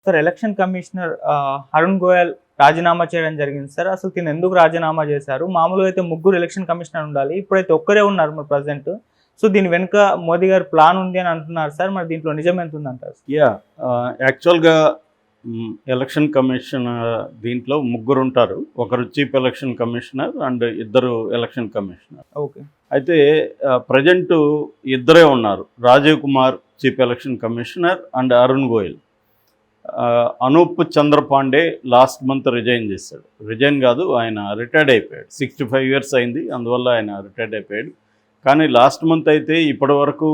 Sir election commissioner Arun Goyal రాజీనామా చేయడం జరిగింది సార్. అసలు తిను ఎందుకు రాజీనామా చేశారు? మామూలుగా అయితే ముగ్గురు ఎలక్షన్ కమిషనర్ ఉండాలి. ఇప్పుడైతే ఒక్కరే ఉన్నారు మరి ప్రజెంట్. సో దీని వెనుక మోదీ గారి ప్లాన్ ఉంది అని అంటున్నారు సార్. మరి దీంట్లో నిజం ఎంత ఉందంటారు? యాక్చువల్గా ఎలక్షన్ కమిషన్ దీంట్లో ముగ్గురు ఉంటారు. ఒకరు చీఫ్ ఎలక్షన్ కమిషనర్ అండ్ ఇద్దరు ఎలక్షన్ కమిషనర్. ఓకే. అయితే ప్రజెంటు ఇద్దరే ఉన్నారు. Rajiv Kumar chief election commissioner and Arun Goyal. Anup Chandrapande last month resign చేశాడు. రిజైన్ కాదు, ఆయన రిటైర్డ్ అయిపోయాడు. 65 years అయింది, అందువల్ల ఆయన రిటైర్డ్ అయిపోయాడు. కానీ లాస్ట్ మంత్ అయితే ఇప్పటి వరకు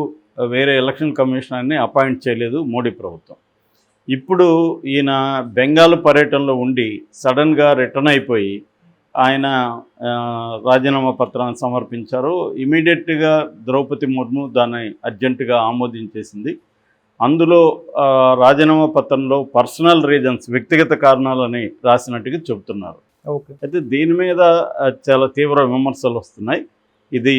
వేరే ఎలక్షన్ కమిషనర్ని అపాయింట్ చేయలేదు మోడీ ప్రభుత్వం. ఇప్పుడు ఈయన బెంగాల్ పర్యటనలో ఉండి సడన్గా రిటర్న్ అయిపోయి ఆయన రాజీనామా పత్రాన్ని సమర్పించారు. ఇమీడియట్గా ద్రౌపది ముర్ము దాన్ని అర్జెంటుగా ఆమోదించేసింది. అందులో రాజీనామా పత్రంలో పర్సనల్ రీజన్స్, వ్యక్తిగత కారణాలని రాసినట్టుగా చెబుతున్నారు. ఓకే. అయితే దీని మీద చాలా తీవ్ర విమర్శలు వస్తున్నాయి. ఇది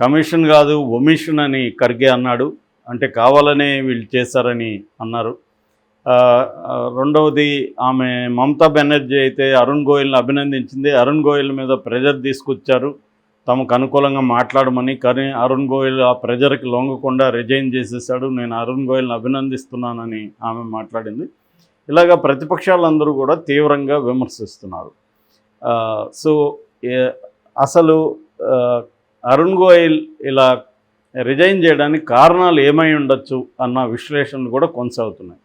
కమిషన్ కాదు, ఒమిషన్ అని ఖర్గే అన్నాడు. అంటే కావాలనే వీళ్ళు చేశారని అన్నారు. రెండవది, ఆమె మమతా బెనర్జీ అయితే అరుణ్ గోయల్ని అభినందించింది. అరుణ్ గోయల్ మీద ప్రెజర్ తీసుకొచ్చారు తమకు అనుకూలంగా మాట్లాడమని. కానీ అరుణ్ గోయల్ ఆ ప్రెజర్కి లొంగకుండా రిజైన్ చేసేసాడు. నేను అరుణ్ గోయల్ని అభినందిస్తున్నానని ఆమె మాట్లాడింది. ఇలాగా ప్రతిపక్షాలందరూ కూడా తీవ్రంగా విమర్శిస్తున్నారు. సో అసలు అరుణ్ గోయల్ ఇలా రిజైన్ చేయడానికి కారణాలు ఏమై ఉండొచ్చు అన్న విశ్లేషణలు కూడా కొనసాగుతున్నాయి.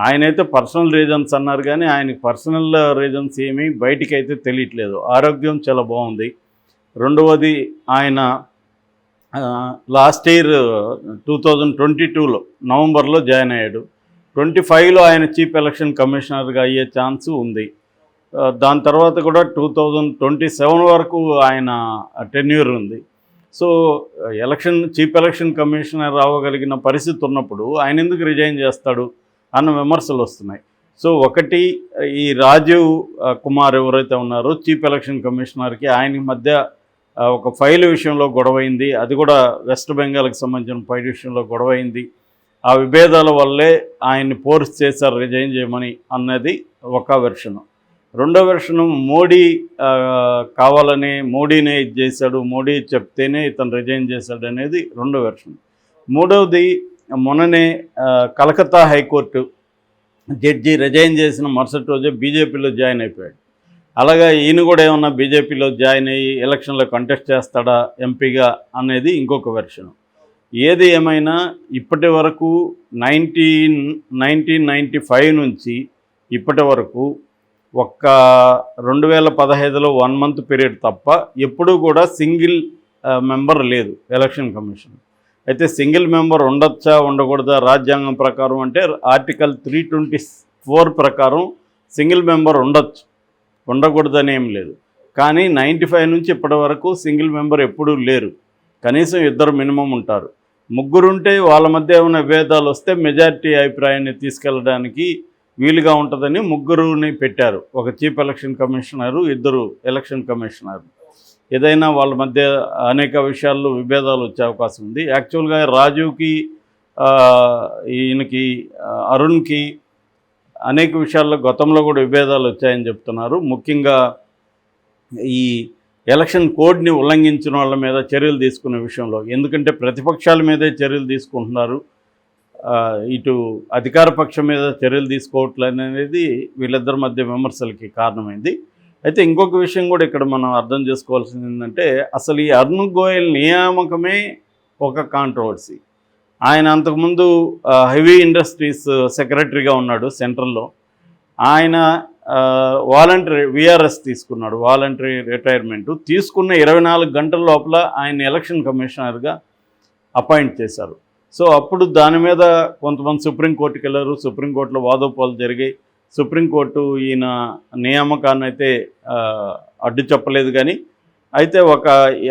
ఆయనైతే పర్సనల్ రీజన్స్ అన్నారు, కానీ ఆయనకి పర్సనల్ రీజన్స్ ఏమీ బయటికి అయితే తెలియట్లేదు. ఆరోగ్యం చాలా బాగుంది. రెండవది, ఆయన లాస్ట్ ఇయర్ 2022లో నవంబర్లో జాయిన్ అయ్యాడు. 25లో ఆయన చీఫ్ ఎలక్షన్ కమిషనర్గా అయ్యే ఛాన్స్ ఉంది. దాని తర్వాత కూడా 2027 వరకు ఆయన టెన్యూర్ ఉంది. సో చీఫ్ ఎలక్షన్ కమిషనర్ రావగలిగిన పరిస్థితి ఉన్నప్పుడు ఆయన ఎందుకు రిజైన్ చేస్తాడు అన్న విమర్శలు వస్తున్నాయి. సో ఒకటి, ఈ రాజీవ్ కుమార్ ఎవరైతే ఉన్నారో చీఫ్ ఎలక్షన్ కమిషనర్కి ఆయనకి మధ్య ఒక ఫైల్ విషయంలో గొడవైంది. అది కూడా వెస్ట్ బెంగాల్కి సంబంధించిన ఫైల్ విషయంలో గొడవైంది. ఆ విభేదాల వల్లే ఆయన్ని ఫోర్స్ చేశారు రిజైన్ చేయమని అన్నది ఒక వెర్షను. రెండో వెర్షను, మోడీ కావాలని మోడీనే ఇది చేశాడు, మోడీ చెప్తేనే ఇతను రిజైన్ చేశాడు అనేది రెండో వెర్షన్. మూడవది, మొన్ననే కలకత్తా హైకోర్టు జడ్జి రిజైన్ చేసిన మరుసటి రోజే బీజేపీలో జాయిన్ అయిపోయాడు. అలాగా ఈయన కూడా ఏమన్నా బీజేపీలో జాయిన్ అయ్యి ఎలక్షన్లో కంటెస్ట్ చేస్తాడా ఎంపీగా అనేది ఇంకొక వెర్షన్. ఏది ఏమైనా ఇప్పటి వరకు 1995 నుంచి ఇప్పటి వరకు ఒక్క 2015లో 1 month పీరియడ్ తప్ప ఎప్పుడూ కూడా సింగిల్ మెంబర్ లేదు ఎలక్షన్ కమిషన్. అయితే సింగిల్ మెంబర్ ఉండొచ్చా ఉండకూడదా రాజ్యాంగం ప్రకారం అంటే ఆర్టికల్ 324 ప్రకారం సింగిల్ మెంబర్ ఉండొచ్చు, ఉండకూడదని ఏం లేదు. కానీ 95 నుంచి ఇప్పటి వరకు సింగిల్ మెంబర్ ఎప్పుడూ లేరు. కనీసం ఇద్దరు మినిమం ఉంటారు. ముగ్గురుంటే వాళ్ళ మధ్య ఏమైనా విభేదాలు వస్తే మెజారిటీ అభిప్రాయాన్ని తీసుకెళ్ళడానికి వీలుగా ఉంటుందని ముగ్గురుని పెట్టారు. ఒక చీఫ్ ఎలక్షన్ కమిషనరు, ఇద్దరు ఎలక్షన్ కమిషనర్. ఏదైనా వాళ్ళ మధ్య అనేక విషయాల్లో విభేదాలు వచ్చే అవకాశం ఉంది. యాక్చువల్గా రాజీవ్కి ఈయనకి అరుణ్కి అనేక విషయాల్లో గతంలో కూడా విభేదాలు వచ్చాయని చెప్తున్నారు. ముఖ్యంగా ఈ ఎలక్షన్ కోడ్ని ఉల్లంఘించిన వాళ్ళ మీద చర్యలు తీసుకునే విషయంలో. ఎందుకంటే ప్రతిపక్షాల మీదే చర్యలు తీసుకుంటున్నారు, ఇటు అధికార పక్షం మీద చర్యలు తీసుకోవట్లేదు అనేది వీళ్ళిద్దరి మధ్య విమర్శలకి కారణమైంది. అయితే ఇంకొక విషయం కూడా ఇక్కడ మనం అర్థం చేసుకోవాల్సింది ఏంటంటే, అసలు ఈ అరుణ్ గోయల్ నియామకమే ఒక కాంట్రవర్సీ. ఆయన అంతకుముందు హెవీ ఇండస్ట్రీస్ సెక్రటరీగా ఉన్నాడు సెంట్రల్లో. ఆయన వాలంటరీ విఆర్ఎస్ తీసుకున్నాడు, వాలంటరీ రిటైర్మెంటు తీసుకున్న 24 గంటల లోపల ఆయన ఎలక్షన్ కమిషనర్గా అపాయింట్ చేశారు. సో అప్పుడు దాని మీద కొంతమంది సుప్రీంకోర్టుకి వెళ్ళారు. సుప్రీంకోర్టులో వాదోపాలు జరిగాయి. సుప్రీంకోర్టు ఈయన నియామకాన్ని అయితే అడ్డు చెప్పలేదు. కానీ అయితే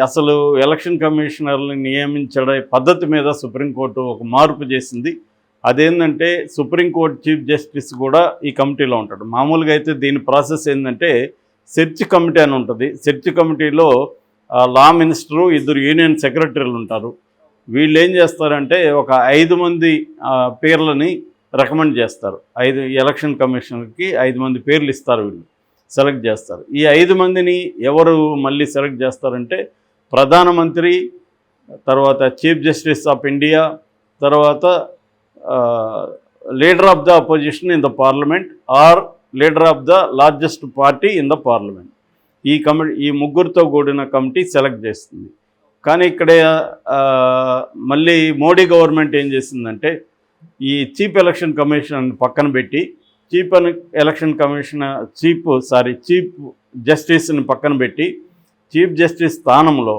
అసలు ఎలక్షన్ కమిషనర్ని నియమించడే పద్ధతి మీద సుప్రీంకోర్టు ఒక మార్పు చేసింది. అదేంటంటే సుప్రీంకోర్టు చీఫ్ జస్టిస్ కూడా ఈ కమిటీలో ఉంటాడు. మామూలుగా అయితే దీని ప్రాసెస్ ఏంటంటే సెర్చ్ కమిటీ అని ఉంటుంది. సెర్చ్ కమిటీలో లా మినిస్టరు, 2 యూనియన్ సెక్రటరీలు ఉంటారు. వీళ్ళు ఏం చేస్తారంటే ఒక 5 మంది పేర్లని రికమెండ్ చేస్తారు. 5 ఎలక్షన్ కమిషనర్కి 5 మంది పేర్లు ఇస్తారు, వీళ్ళు సెలెక్ట్ చేస్తారు. ఈ 5 మందిని ఎవరు మళ్ళీ సెలెక్ట్ చేస్తారంటే ప్రధానమంత్రి, తర్వాత చీఫ్ జస్టిస్ ఆఫ్ ఇండియా, తర్వాత leader of the opposition in the parliament or leader of the largest party in the parliament. ఈ ముగ్గురితో కూడిన కమిటీ సెలెక్ట్ చేస్తుంది. కానీ ఇక్కడ మళ్ళీ మోడీ గవర్నమెంట్ ఏం చేసిందంటే ఈ చీఫ్ ఎలక్షన్ కమిషన్ పక్కన పెట్టి చీఫ్ జస్టిస్ని పక్కన పెట్టి చీఫ్ జస్టిస్ స్థానంలో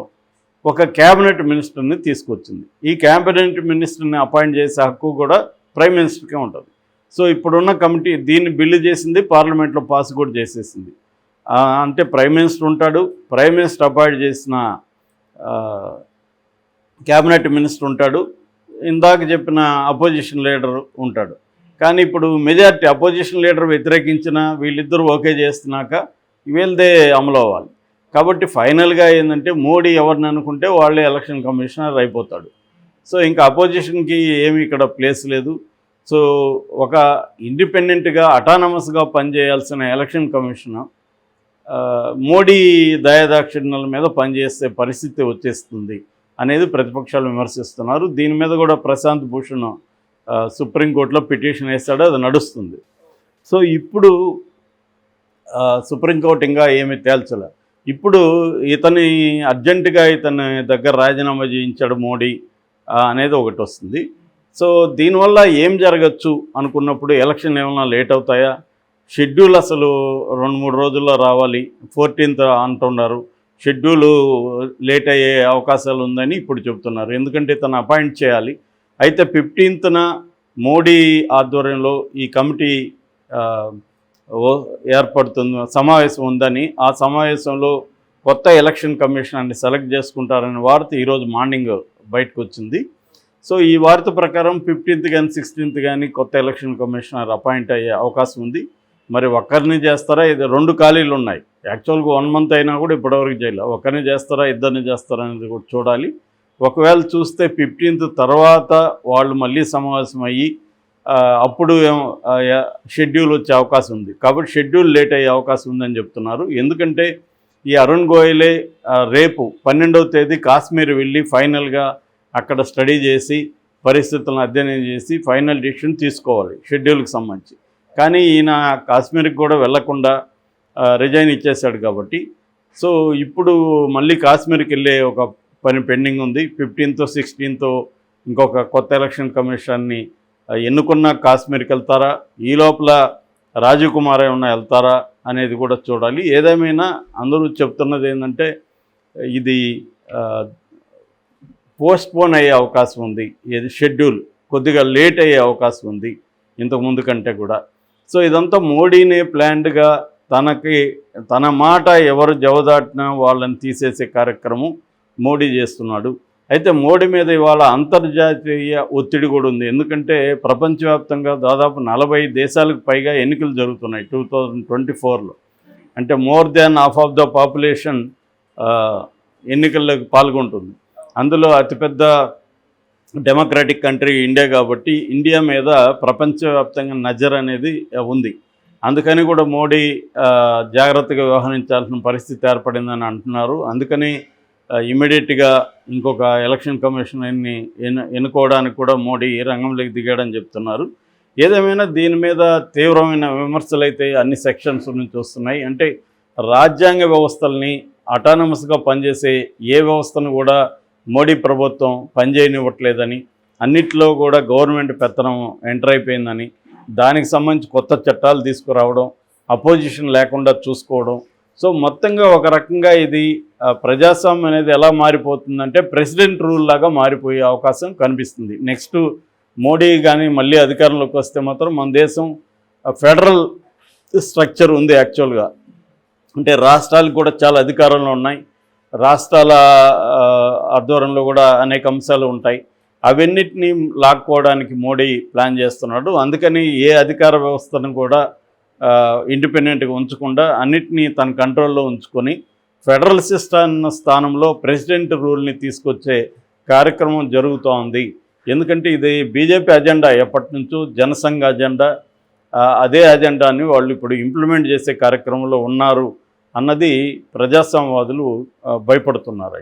ఒక క్యాబినెట్ మినిస్టర్ని తీసుకొచ్చింది. ఈ క్యాబినెట్ మినిస్టర్ని అపాయింట్ చేసే హక్కు కూడా ప్రైమ్ మినిస్టర్కే ఉంటుంది. సో ఇప్పుడున్న కమిటీ దీన్ని బిల్లు చేసింది, పార్లమెంట్లో పాస్ కూడా చేసేసింది. అంటే ప్రైమ్ మినిస్టర్ ఉంటాడు, ప్రైమ్ మినిస్టర్ అపాయింట్ చేసిన క్యాబినెట్ మినిస్టర్ ఉంటాడు, ఇందాక చెప్పిన అపోజిషన్ లీడర్ ఉంటాడు. కానీ ఇప్పుడు మెజారిటీ అపోజిషన్ లీడర్ వ్యతిరేకించిన వీళ్ళిద్దరూ ఓకే చేస్తున్నాక వీళ్ళదే అమలు అవ్వాలి. కాబట్టి ఫైనల్గా ఏంటంటే మోడీ ఎవరిని అనుకుంటే వాళ్ళే ఎలక్షన్ కమిషనర్ అయిపోతాడు. సో ఇంకా అపోజిషన్కి ఏమీ ఇక్కడ ప్లేస్ లేదు. సో ఒక ఇండిపెండెంట్గా అటానమస్గా పనిచేయాల్సిన ఎలక్షన్ కమిషన్ మోడీ దయాదాక్షిణ్యాల మీద పనిచేసే పరిస్థితి వచ్చేస్తుంది అనేది ప్రతిపక్షాలు విమర్శిస్తున్నారు. దీని మీద కూడా ప్రశాంత్ భూషణ్ సుప్రీంకోర్టులో పిటిషన్ వేస్తాడు, అది నడుస్తుంది. సో ఇప్పుడు సుప్రీంకోర్టు ఇంకా ఏమీ తేల్చలే. ఇప్పుడు అర్జెంటుగా ఇతని దగ్గర రాజీనామా చేయించాడు మోడీ అనేది ఒకటి వస్తుంది. సో దీనివల్ల ఏం జరగచ్చు అనుకున్నప్పుడు ఎలక్షన్ ఏమైనా లేట్ అవుతాయా? షెడ్యూల్ అసలు 2-3 రోజుల్లో రావాలి, 14th అంటున్నారు. షెడ్యూలు లేట్ అయ్యే అవకాశాలు ఉందని ఇప్పుడు చెబుతున్నారు, ఎందుకంటే తను అపాయింట్ చేయాలి. అయితే 15th మోడీ ఆధ్వర్యంలో ఈ కమిటీ సమావేశం ఉందని, ఆ సమావేశంలో కొత్త ఎలక్షన్ కమిషనర్ని సెలెక్ట్ చేసుకుంటారనే వార్త ఈరోజు మార్నింగ్ బయటకు వచ్చింది. సో ఈ వార్త ప్రకారం 15th కానీ 16th కానీ కొత్త ఎలక్షన్ కమిషనర్ అపాయింట్ అయ్యే అవకాశం ఉంది. మరి ఒక్కరిని చేస్తారా? ఇది 2 ఖాళీలు ఉన్నాయి. యాక్చువల్గా 1 month అయినా కూడా ఇప్పటివరకు చేయలే. ఒకరిని చేస్తారా, ఇద్దరిని చేస్తారా అనేది కూడా చూడాలి. ఒకవేళ చూస్తే 15th తర్వాత వాళ్ళు మళ్ళీ సమావేశం అయ్యి అప్పుడు షెడ్యూల్ వచ్చే అవకాశం ఉంది. కాబట్టి షెడ్యూల్ లేట్ అయ్యే అవకాశం ఉందని చెప్తున్నారు. ఎందుకంటే ఈ అరుణ్ గోయలే రేపు 12వ తేదీ కాశ్మీర్ వెళ్ళి ఫైనల్గా అక్కడ స్టడీ చేసి పరిస్థితులను అధ్యయనం చేసి ఫైనల్ డిసిషన్ తీసుకోవాలి షెడ్యూల్కి సంబంధించి. కానీ ఈయన కాశ్మీర్కి కూడా వెళ్లకుండా రిజైన్ ఇచ్చేశాడు కాబట్టి సో ఇప్పుడు మళ్ళీ కాశ్మీర్కి వెళ్ళే ఒక పని పెండింగ్ ఉంది. 15th 16th ఇంకొక కొత్త ఎలక్షన్ కమిషన్ని ఎన్నుకున్న కాశ్మీర్కి వెళ్తారా, ఈ లోపల రాజీవ్ కుమార్ ఏమన్నా వెళ్తారా అనేది కూడా చూడాలి. ఏదేమైనా అందరూ చెప్తున్నది ఏంటంటే ఇది పోస్ట్పోన్ అయ్యే అవకాశం ఉంది, ఇది షెడ్యూల్ కొద్దిగా లేట్ అయ్యే అవకాశం ఉంది ఇంతకుముందు కంటే కూడా. సో ఇదంతా మోడీనే ప్లాన్డ్గా తన మాట ఎవరు జవదాటినా వాళ్ళని తీసేసే కార్యక్రమం మోడీ చేస్తున్నాడు. అయితే మోడీ మీద ఇవాళ అంతర్జాతీయ ఒత్తిడి కూడా ఉంది. ఎందుకంటే ప్రపంచవ్యాప్తంగా దాదాపు 40 దేశాలకు పైగా ఎన్నికలు జరుగుతున్నాయి 2024లో. అంటే more than half of the population ఎన్నికల్లోకి పాల్గొంటుంది. అందులో అతిపెద్ద డెమోక్రాటిక్ కంట్రీ ఇండియా కాబట్టి ఇండియా మీద ప్రపంచవ్యాప్తంగా నజర్ అనేది ఉంది. అందుకని కూడా మోడీ జాగ్రత్తగా వ్యవహరించాల్సిన పరిస్థితి ఏర్పడిందని అంటున్నారు. అందుకని ఇమీడియట్గా ఇంకొక ఎలక్షన్ కమిషనర్ని ఎన్నుకోవడానికి కూడా మోడీ రంగంలోకి దిగాడని చెప్తున్నారు. ఏదేమైనా దీని మీద తీవ్రమైన విమర్శలు అయితే అన్ని సెక్షన్స్ నుంచి వస్తున్నాయి. అంటే రాజ్యాంగ వ్యవస్థల్ని అటానమస్గా పనిచేసే ఏ వ్యవస్థను కూడా మోడీ ప్రభుత్వం పనిచేయనివ్వట్లేదని, అన్నిట్లో కూడా గవర్నమెంట్ పెత్తనం ఎంటర్ అయిపోయిందని, దానికి సంబంధించి కొత్త చట్టాలు తీసుకురావడం, అపోజిషన్ లేకుండా చూసుకోవడం. సో మొత్తంగా ఒక రకంగా ఇది ప్రజాస్వామ్యం అనేది ఎలా మారిపోతుందంటే ప్రెసిడెంట్ రూల్ లాగా మారిపోయే అవకాశం కనిపిస్తుంది. నెక్స్ట్ మోడీ కానీ మళ్ళీ అధికారంలోకి వస్తే మాత్రం మన దేశం ఫెడరల్ స్ట్రక్చర్ ఉంది యాక్చువల్గా. అంటే రాష్ట్రాలకు కూడా చాలా అధికారంలో ఉన్నాయి, రాష్ట్రాల ఆధ్వర్యంలో కూడా అనేక అంశాలు ఉంటాయి. అవన్నిటినీ లాక్కోవడానికి మోడీ ప్లాన్ చేస్తున్నాడు. అందుకని ఏ అధికార వ్యవస్థను కూడా ఇండిపెండెంట్గా ఉంచకుండా అన్నిటినీ తన కంట్రోల్లో ఉంచుకొని ఫెడరల్ సిస్టమ్ స్థానంలో ప్రెసిడెంట్ రూల్ని తీసుకొచ్చే కార్యక్రమం జరుగుతూ ఉంది. ఎందుకంటే ఇది బీజేపీ అజెండా, ఎప్పటి నుంచో జనసంఘ అజెండా. అదే అజెండాని వాళ్ళు ఇప్పుడు ఇంప్లిమెంట్ చేసే కార్యక్రమంలో ఉన్నారు అన్నది ప్రజాస్వామ్యవాదులు భయపడుతున్నారు.